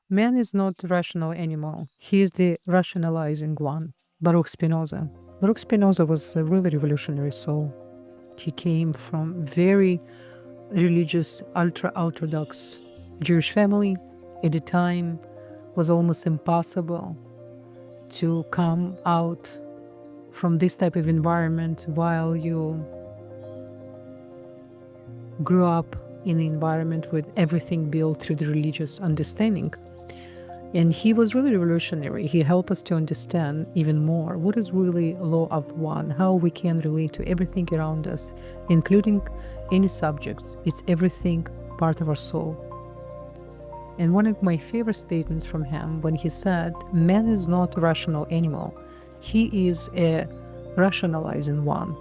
Man is not rational animal. He is the rationalizing one. Baruch Spinoza. Baruch Spinoza was a really revolutionary soul. He came from very religious, ultra-orthodox Jewish family. At the time, was almost impossible to come out from this type of environment while you grew up in an environment with everything built through the religious understanding. And he was really revolutionary. He helped us to understand even more what is really law of one, how we can relate to everything around us, including any subjects. It's everything part of our soul. And one of my favorite statements from him when he said, man is not a rational animal. He is a rationalizing one.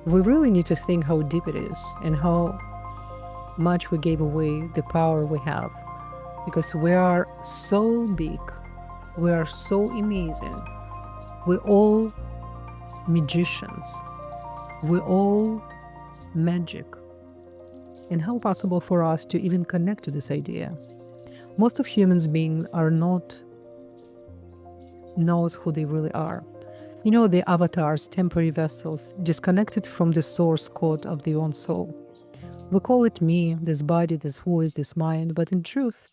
We really need to think how deep it is and how much we gave away the power we have, because we are so big, we are so amazing, we're all magicians, we're all magic. And how possible for us to even connect to this idea? Most of humans beings are not knows who they really are. You know, the avatars, temporary vessels, disconnected from the source code of their own soul. We call it me, this body, this voice, this mind, but in truth,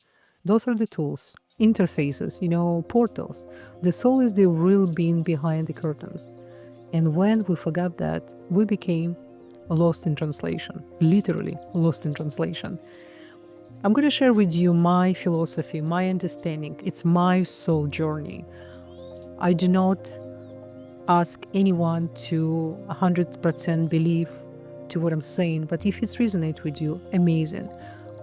those are the tools, interfaces, portals. The soul is the real being behind the curtains. And when we forgot that, we became lost in translation, literally lost in translation. I'm going to share with you my philosophy, my understanding. It's my soul journey. I do not ask anyone to 100% believe to what I'm saying, but if it resonates with you, amazing.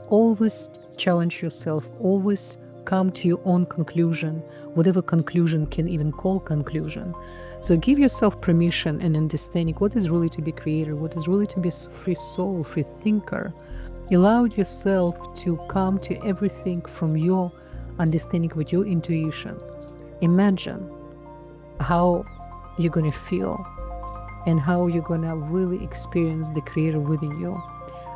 Always challenge yourself, always come to your own conclusion, whatever conclusion can even call conclusion. So give yourself permission and understanding what is really to be creator, what is really to be free soul, free thinker. Allow yourself to come to everything from your understanding with your intuition. Imagine how you're going to feel and how you're going to really experience the creator within you.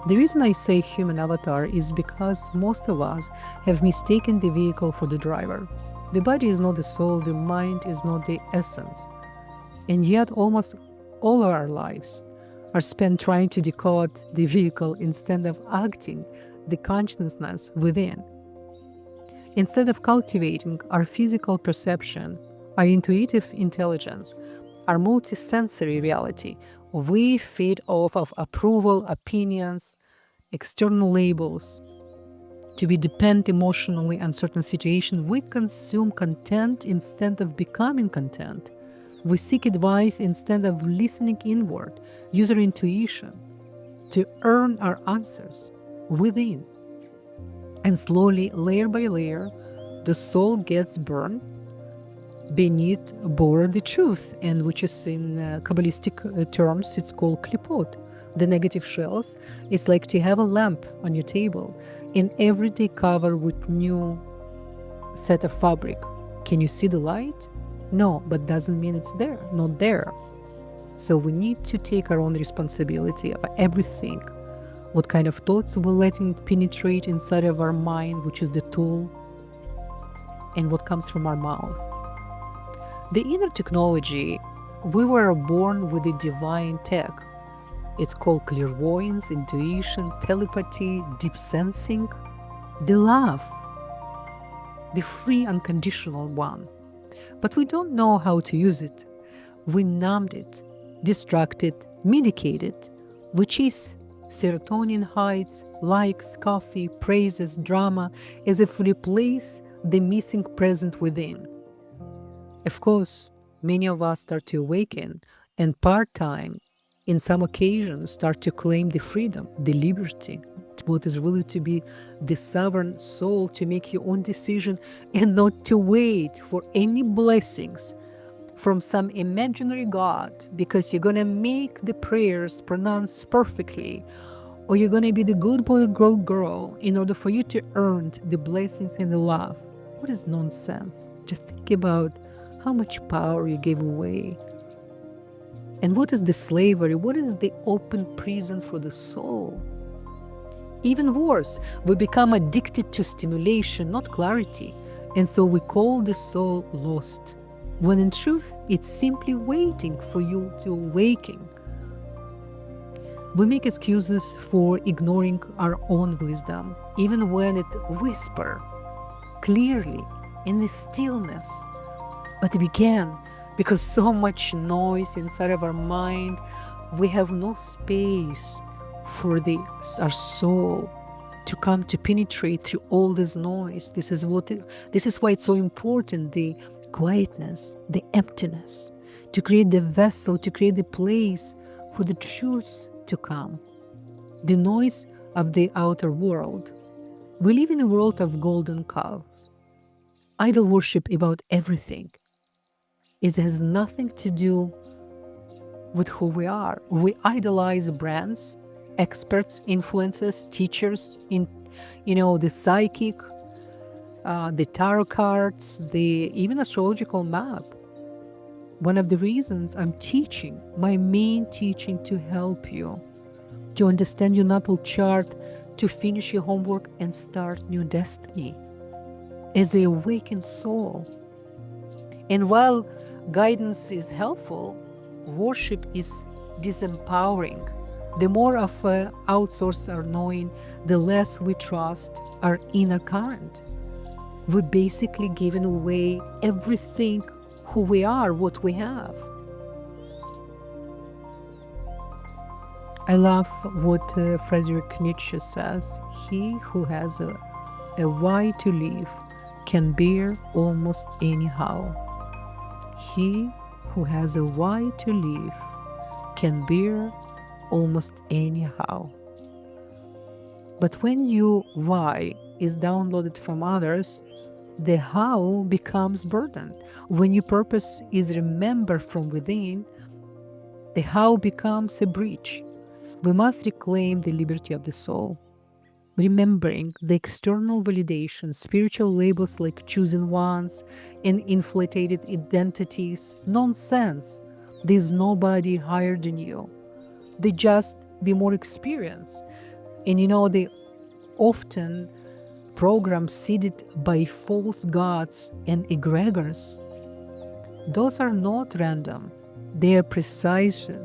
The reason I say human avatar is because most of us have mistaken the vehicle for the driver. The body is not the soul, the mind is not the essence. And yet almost all our lives are spent trying to decode the vehicle instead of acting the consciousness within. Instead of cultivating our physical perception, our intuitive intelligence, our multisensory reality, we feed off of approval, opinions, external labels. To be dependent emotionally on certain situations, we consume content instead of becoming content. We seek advice instead of listening inward, user intuition, to earn our answers within. And slowly, layer by layer, the soul gets burned beneath bore the truth, and which is in Kabbalistic terms, it's called klipot. The negative shells, it's like to have a lamp on your table and every day cover with new set of fabric. Can you see the light? No, but doesn't mean it's there, not there. So we need to take our own responsibility of everything. What kind of thoughts we're letting penetrate inside of our mind, which is the tool, and what comes from our mouth. The inner technology, we were born with the divine tech. It's called clairvoyance, intuition, telepathy, deep sensing, the love, the free unconditional one. But we don't know how to use it. We numbed it, distracted, medicated, which is serotonin highs, likes, coffee, praises, drama, as if we replace the missing present within. Of course, many of us start to awaken and part-time, in some occasions, start to claim the freedom, the liberty, what is really to be the sovereign soul, to make your own decision and not to wait for any blessings from some imaginary God, because you're going to make the prayers pronounced perfectly, or you're going to be the good boy or girl in order for you to earn the blessings and the love. What is nonsense? Just think about how much power you gave away. And what is the slavery? What is the open prison for the soul? Even worse, we become addicted to stimulation, not clarity. And so we call the soul lost, when in truth, it's simply waiting for you to awaken. We make excuses for ignoring our own wisdom, even when it whispers clearly in the stillness. But we can, because so much noise inside of our mind, we have no space for our soul to come to penetrate through all this noise. This is why it's so important, the quietness, the emptiness, to create the vessel, to create the place for the truth to come. The noise of the outer world. We live in a world of golden cows. Idol worship about everything. It has nothing to do with who we are. We idolize brands, experts, influencers, teachers, the psychic, the tarot cards, even astrological map. One of the reasons I'm teaching, my main teaching, to help you to understand your natal chart, to finish your homework and start new destiny as an awakened soul. And while guidance is helpful, worship is disempowering. The more of outsource our knowing, the less we trust our inner current. We're basically giving away everything, who we are, what we have. I love what Friedrich Nietzsche says. He who has a why to live can bear almost anyhow. He who has a why to live can bear almost anyhow. But when your why is downloaded from others, the how becomes burden. When your purpose is remembered from within, the how becomes a breach. We must reclaim the liberty of the soul, remembering the external validation, spiritual labels like chosen ones and inflated identities. Nonsense. There's nobody higher than you. They just be more experienced. And they often programs seeded by false gods and egregors. Those are not random. They are precisely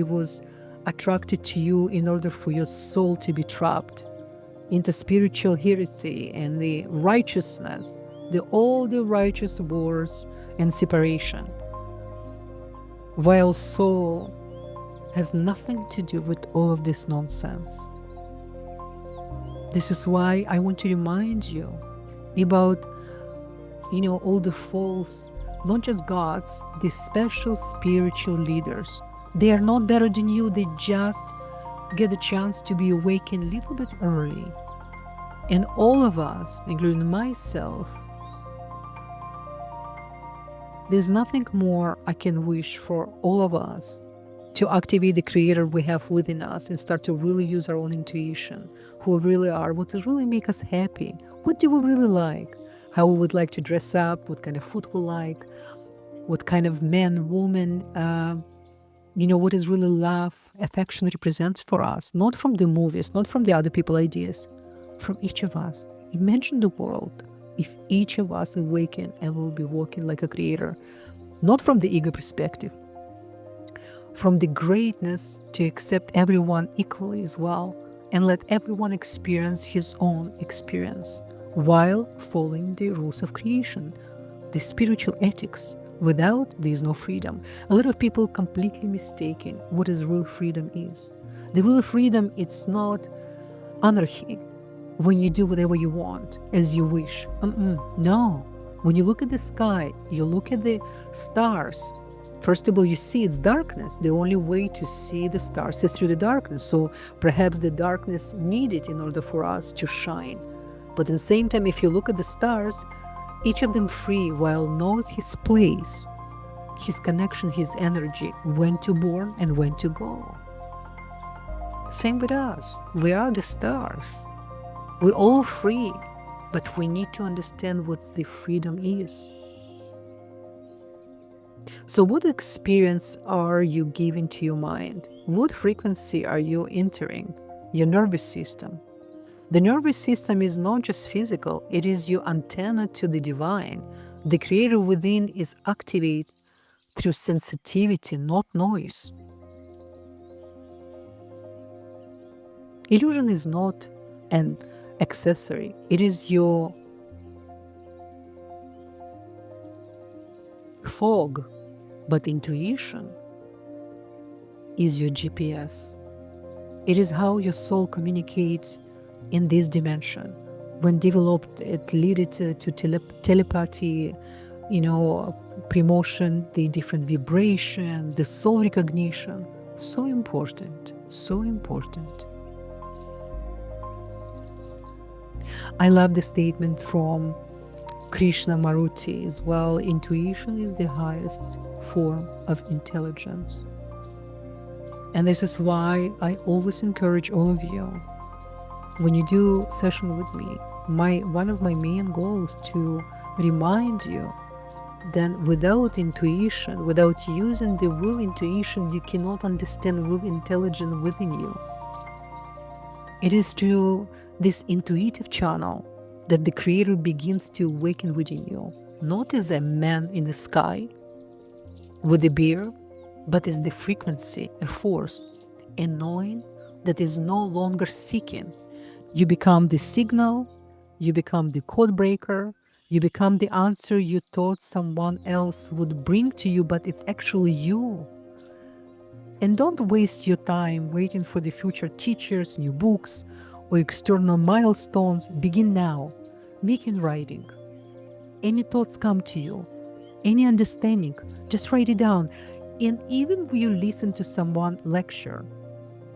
was attracted to you in order for your soul to be trapped into spiritual heresy and the righteousness, all the righteous wars and separation. While soul has nothing to do with all of this nonsense. This is why I want to remind you about, all the false, not just gods, the special spiritual leaders. They are not better than you. They just get a chance to be awakened a little bit early. And all of us, including myself, there's nothing more I can wish for all of us to activate the creator we have within us and start to really use our own intuition, who we really are, what does really make us happy, what do we really like, how we would like to dress up, what kind of food we like, what kind of man, woman, what is really love, affection represents for us, not from the movies, not from the other people's ideas, from each of us. Imagine the world if each of us awaken and will be walking like a creator, not from the ego perspective, from the greatness to accept everyone equally as well, and let everyone experience his own experience while following the rules of creation, the spiritual ethics. Without, there is no freedom. A lot of people completely mistaken what is real freedom is. The real freedom, it's not anarchy, when you do whatever you want, as you wish. No. When you look at the sky, you look at the stars, first of all, you see it's darkness. The only way to see the stars is through the darkness. So perhaps the darkness needed in order for us to shine. But at the same time, if you look at the stars, each of them free, while knows his place, his connection, his energy, when to born and when to go. Same with us. We are the stars. We're all free, but we need to understand what the freedom is. So what experience are you giving to your mind? What frequency are you entering? your nervous system. The nervous system is not just physical, it is your antenna to the divine. The creator within is activated through sensitivity, not noise. Illusion is not an accessory, it is your fog, but intuition is your GPS. It is how your soul communicates in this dimension. When developed, it led to telepathy, promotion, the different vibration, the soul recognition. So important, so important. I love the statement from Krishna Maruti as well. Intuition is the highest form of intelligence. And this is why I always encourage all of you, when you do session with me, one of my main goals to remind you that without intuition, without using the real intuition, you cannot understand real intelligence within you. It is through this intuitive channel that the Creator begins to awaken within you, not as a man in the sky with a beard, but as the frequency, a force, a knowing that is no longer seeking. You become the signal, you become the code breaker, you become the answer you thought someone else would bring to you, but it's actually you. And don't waste your time waiting for the future teachers, new books, or external milestones. Begin now. Begin writing. Any thoughts come to you, any understanding, just write it down. And even when you listen to someone lecture,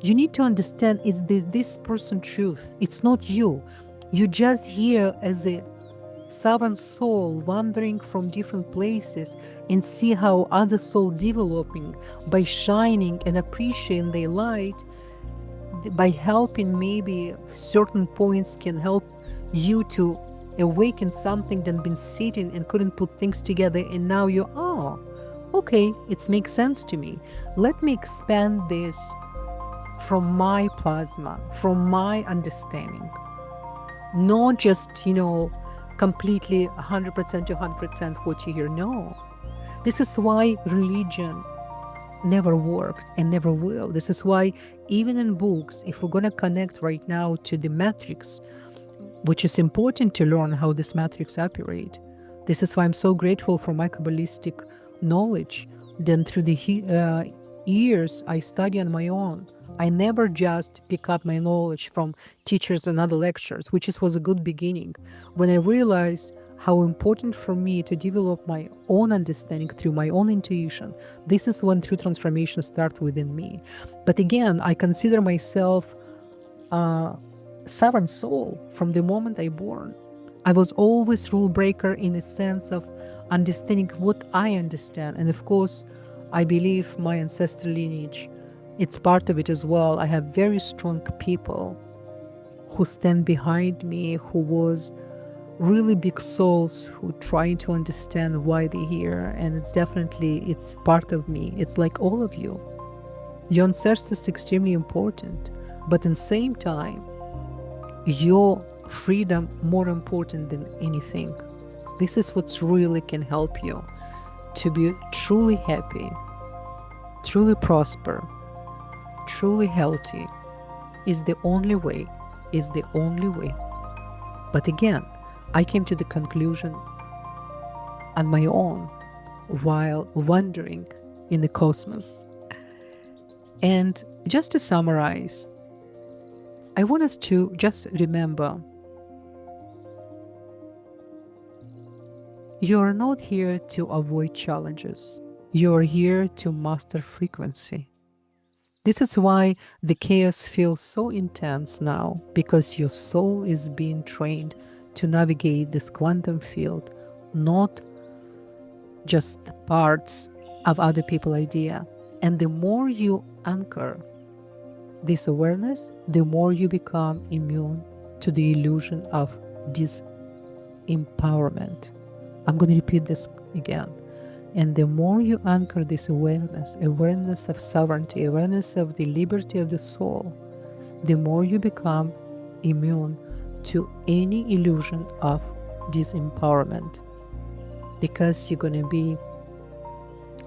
you need to understand it's this person's truth. It's not you. You just here as a sovereign soul wandering from different places and see how other soul developing by shining and appreciating their light, by helping maybe certain points can help you to awaken something that been sitting and couldn't put things together, and now you okay, it makes sense to me. Let me expand this from my plasma, from my understanding. Not just, completely 100% to 100% what you hear. No. This is why religion never worked and never will. This is why even in books, if we're going to connect right now to the matrix, which is important to learn how this matrix operate. This is why I'm so grateful for my Kabbalistic knowledge. Then through the years I study on my own. I never just pick up my knowledge from teachers and other lectures, which was a good beginning. When I realized how important for me to develop my own understanding through my own intuition, this is when true transformation starts within me. But again, I consider myself sovereign soul from the moment I born. I was always rule breaker in the sense of understanding what I understand. And of course, I believe my ancestral lineage, it's part of it as well. I have very strong people who stand behind me, who was really big souls who trying to understand why they're here. And it's part of me. It's like all of you. Your ancestors is extremely important, but at the same time, your freedom more important than anything. This is what really can help you to be truly happy, truly prosper, truly healthy. Is the only way. But again, I came to the conclusion on my own while wandering in the cosmos. And just to summarize, I want us to just remember, you are not here to avoid challenges. You are here to master frequency. This is why the chaos feels so intense now, because your soul is being trained to navigate this quantum field, not just parts of other people's idea. And the more you anchor this awareness, the more you become immune to the illusion of disempowerment. I'm going to repeat this again. And the more you anchor this awareness of sovereignty, awareness of the liberty of the soul, the more you become immune to any illusion of disempowerment, because you're going to be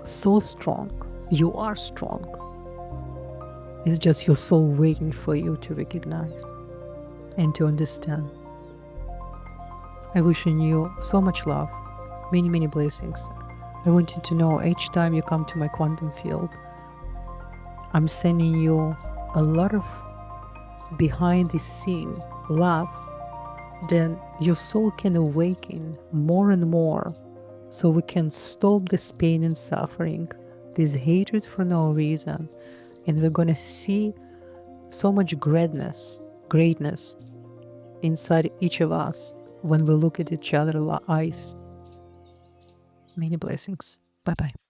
so strong. You are strong. It's just your soul waiting for you to recognize and to understand. I wishing you so much love, many, many blessings. I want you to know each time you come to my quantum field, I'm sending you a lot of behind the scene love. Then your soul can awaken more and more, so we can stop this pain and suffering, this hatred for no reason, and we're gonna see so much greatness inside each of us when we look at each other's eyes. Many blessings. Bye bye.